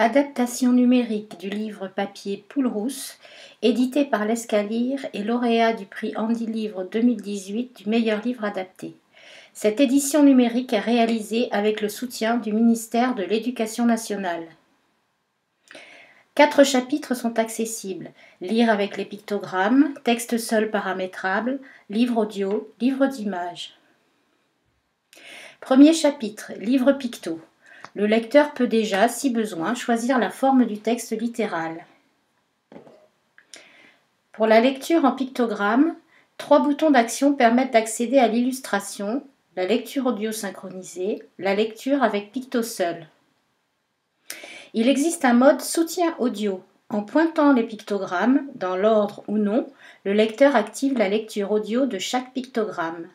Adaptation numérique du livre papier Poule rousse, édité par l'Escalire et lauréat du prix Handy Livre 2018 du meilleur livre adapté. Cette édition numérique est réalisée avec le soutien du ministère de l'Éducation nationale. 4 chapitres sont accessibles: lire avec les pictogrammes, texte seul paramétrable, livre audio, livre d'images. Premier chapitre, livre picto. Le lecteur peut déjà, si besoin, choisir la forme du texte littéral. Pour la lecture en pictogramme, 3 boutons d'action permettent d'accéder à l'illustration, la lecture audio synchronisée, la lecture avec picto seul. Il existe un mode soutien audio. En pointant les pictogrammes, dans l'ordre ou non, le lecteur active la lecture audio de chaque pictogramme.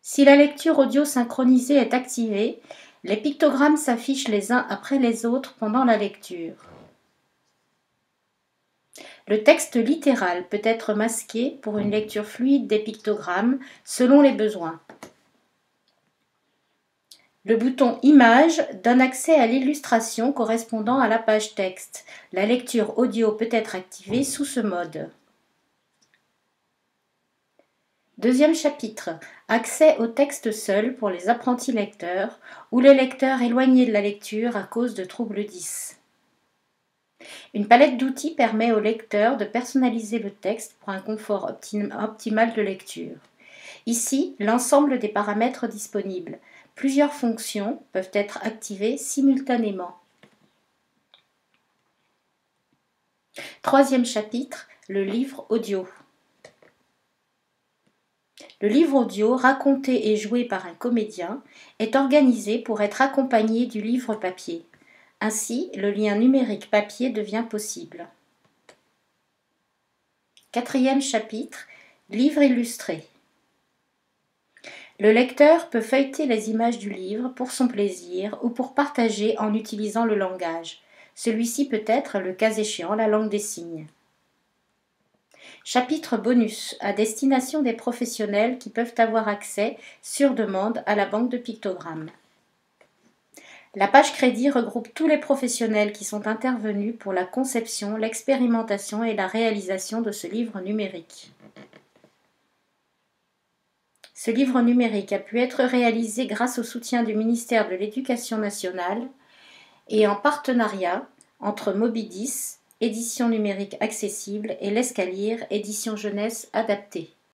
Si la lecture audio synchronisée est activée, les pictogrammes s'affichent les uns après les autres pendant la lecture. Le texte littéral peut être masqué pour une lecture fluide des pictogrammes selon les besoins. Le bouton Images donne accès à l'illustration correspondant à la page texte. La lecture audio peut être activée sous ce mode. Deuxième chapitre, accès au texte seul pour les apprentis lecteurs ou les lecteurs éloignés de la lecture à cause de troubles 10. Une palette d'outils permet au lecteur de personnaliser le texte pour un confort optimal de lecture. Ici, l'ensemble des paramètres disponibles. Plusieurs fonctions peuvent être activées simultanément. Troisième chapitre, le livre audio. Le livre audio, raconté et joué par un comédien, est organisé pour être accompagné du livre papier. Ainsi, le lien numérique papier devient possible. Quatrième chapitre, livre illustré. Le lecteur peut feuilleter les images du livre pour son plaisir ou pour partager en utilisant le langage. Celui-ci peut être, le cas échéant, la langue des signes. Chapitre bonus à destination des professionnels qui peuvent avoir accès sur demande à la banque de pictogrammes. La page crédit regroupe tous les professionnels qui sont intervenus pour la conception, l'expérimentation et la réalisation de ce livre numérique. Ce livre numérique a pu être réalisé grâce au soutien du ministère de l'Éducation nationale et en partenariat entre Mobidis, édition numérique accessible, et l'Escalire, édition jeunesse adaptée.